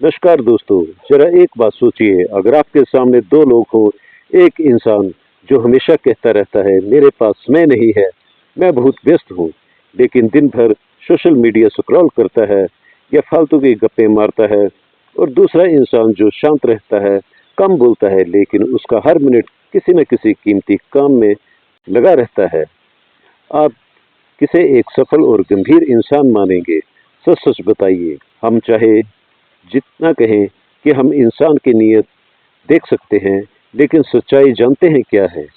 नमस्कार दोस्तों। जरा एक बात सोचिए, अगर आपके सामने दो लोग हो, एक इंसान जो हमेशा कहता रहता है मेरे पास समय नहीं है, मैं बहुत व्यस्त हूँ, लेकिन दिन भर सोशल मीडिया स्क्रॉल करता है या फालतू की गप्पे मारता है, और दूसरा इंसान जो शांत रहता है, कम बोलता है, लेकिन उसका हर मिनट किसी न किसी कीमती काम में लगा रहता है। आप किसे एक सफल और गंभीर इंसान मानेंगे? सच सच बताइए। हम चाहे जितना कहें कि हम इंसान की नीयत देख सकते हैं, लेकिन सच्चाई जानते हैं क्या है?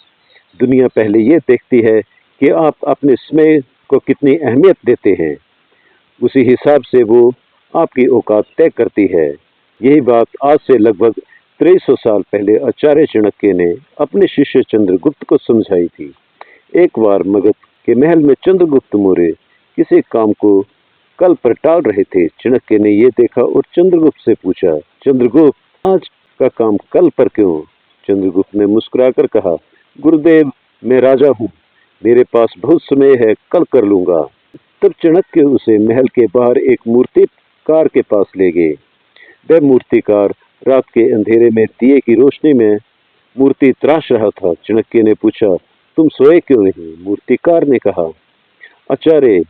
दुनिया पहले ये देखती है कि आप अपने समय को कितनी अहमियत देते हैं। उसी हिसाब से वो आपकी औकात तय करती है। यही बात आज से लगभग 2300 साल पहले आचार्य चाणक्य ने अपने शिष्य चंद्रगुप्त को समझाई थी। एक बार मगध के महल में चंद्रगुप्त मौर्य किसी काम को कल पर टाल रहे थे। चाणक्य ने ये देखा और चंद्रगुप्त से पूछा, चंद्रगुप्त, आज का काम कल पर क्यों? चंद्रगुप्त ने मुस्कुराकर कहा, गुरुदेव, मैं राजा हूँ, मेरे पास बहुत समय है, कल कर लूंगा। तब चाणक्य उसे महल के बाहर एक मूर्तिकार के पास ले गए। वह मूर्तिकार रात के अंधेरे में दिए की रोशनी में मूर्ति तराश रहा था। चाणक्य ने पूछा, तुम सोए क्यों नहीं? मूर्तिकार ने कहा, आचार्य,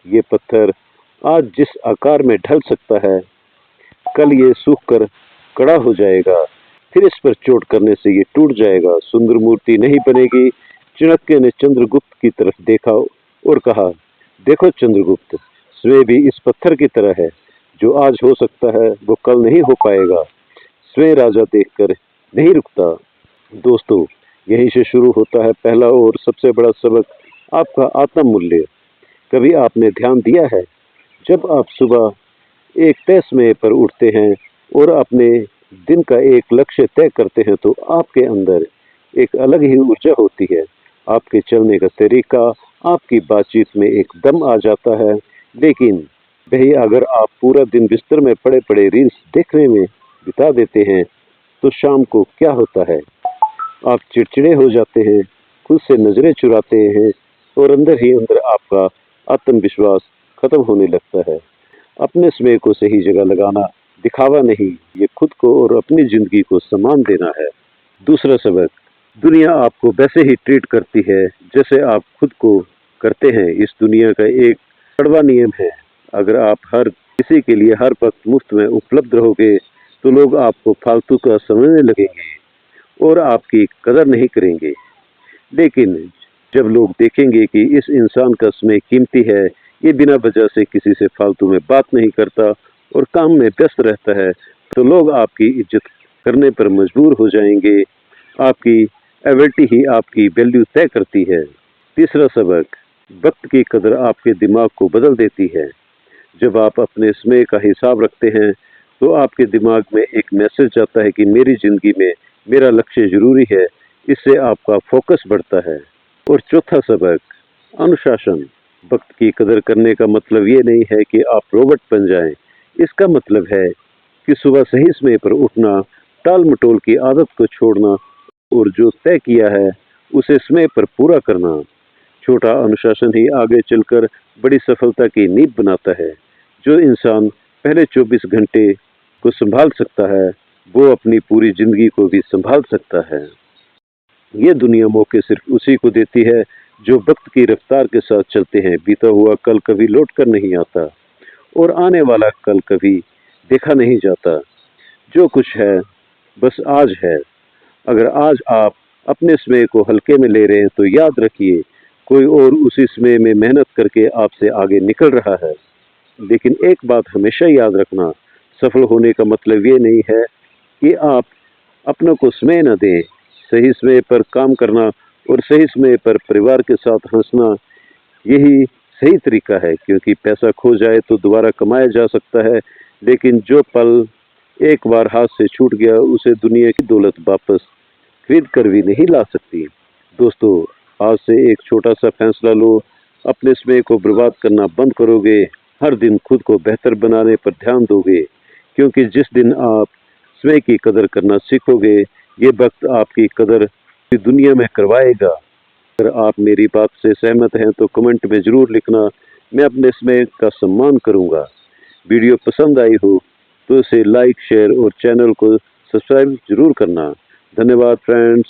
ये पत्थर आज जिस आकार में ढल सकता है, कल ये सूख कर कड़ा हो जाएगा, फिर इस पर चोट करने से ये टूट जाएगा, सुंदर मूर्ति नहीं बनेगी। चाणक्य ने चंद्रगुप्त की तरफ देखा और कहा, देखो चंद्रगुप्त, स्वयं भी इस पत्थर की तरह है, जो आज हो सकता है वो कल नहीं हो पाएगा। स्वयं राजा देखकर नहीं रुकता। दोस्तों, यहीं से शुरू होता है पहला और सबसे बड़ा सबक, आपका आत्म मूल्य। कभी आपने ध्यान दिया है, जब आप सुबह एक तय समय पर उठते हैं और अपने दिन का एक लक्ष्य तय करते हैं, तो आपके अंदर एक अलग ही ऊर्जा होती है। आपके चलने का तरीका, आपकी बातचीत में एक दम आ जाता है। लेकिन वही अगर आप पूरा दिन बिस्तर में पड़े पड़े रील्स देखने में बिता देते हैं, तो शाम को क्या होता है? आप चिड़चिड़े हो जाते हैं, खुद से नजरें चुराते हैं, और अंदर ही अंदर आपका आत्मविश्वास खत्म होने लगता है। अपने समय को सही जगह लगाना दिखावा नहीं, ये खुद को और अपनी जिंदगी को सम्मान देना है। दूसरा सबक, दुनिया आपको वैसे ही ट्रीट करती है जैसे आप खुद को करते हैं। इस दुनिया का एक कड़वा नियम है, अगर आप हर किसी के लिए हर वक्त मुफ्त में उपलब्ध रहोगे, तो लोग आपको फालतू का समझने लगेंगे और आपकी कदर नहीं करेंगे। लेकिन जब लोग देखेंगे कि इस इंसान का समय कीमती है, ये बिना वजह से किसी से फालतू में बात नहीं करता और काम में व्यस्त रहता है, तो लोग आपकी इज्जत करने पर मजबूर हो जाएंगे। आपकी एबिलिटी ही आपकी वैल्यू तय करती है। तीसरा सबक, वक्त की कदर आपके दिमाग को बदल देती है। जब आप अपने समय का हिसाब रखते हैं, तो आपके दिमाग में एक मैसेज आता है कि मेरी जिंदगी में मेरा लक्ष्य जरूरी है। इससे आपका फोकस बढ़ता है। और चौथा सबक, अनुशासन। वक्त की कदर करने का मतलब ये नहीं है कि आप रोबोट बन जाएं। इसका मतलब है कि सुबह सही समय पर उठना, टाल मटोल की आदत को छोड़ना और जो तय किया है उसे समय पर पूरा करना। छोटा अनुशासन ही आगे चलकर बड़ी सफलता की नींव बनाता है। जो इंसान पहले 24 घंटे को संभाल सकता है, वो अपनी पूरी जिंदगी को भी संभाल सकता है। ये दुनिया मौके सिर्फ उसी को देती है जो वक्त की रफ्तार के साथ चलते हैं। बीता हुआ कल कभी लौट कर नहीं आता और आने वाला कल कभी देखा नहीं जाता। जो कुछ है बस आज है। अगर आज आप अपने समय को हल्के में ले रहे हैं, तो याद रखिए, कोई और उसी समय में मेहनत करके आपसे आगे निकल रहा है। लेकिन एक बात हमेशा याद रखना, सफल होने का मतलब ये नहीं है कि आप अपनों को समय न दें। सही समय पर काम करना और सही समय पर परिवार के साथ हंसना, यही सही तरीका है। क्योंकि पैसा खो जाए तो दोबारा कमाया जा सकता है, लेकिन जो पल एक बार हाथ से छूट गया, उसे दुनिया की दौलत वापस खरीद कर भी नहीं ला सकती। दोस्तों, आज से एक छोटा सा फैसला लो, अपने समय को बर्बाद करना बंद करोगे, हर दिन खुद को बेहतर बनाने पर ध्यान दोगे। क्योंकि जिस दिन आप समय की कदर करना सीखोगे, ये वक्त आपकी कदर दुनिया में करवाएगा। अगर आप मेरी बात से सहमत हैं, तो कमेंट में जरूर लिखना, मैं अपने समय का सम्मान करूंगा। वीडियो पसंद आई हो तो इसे लाइक शेयर और चैनल को सब्सक्राइब जरूर करना। धन्यवाद फ्रेंड्स।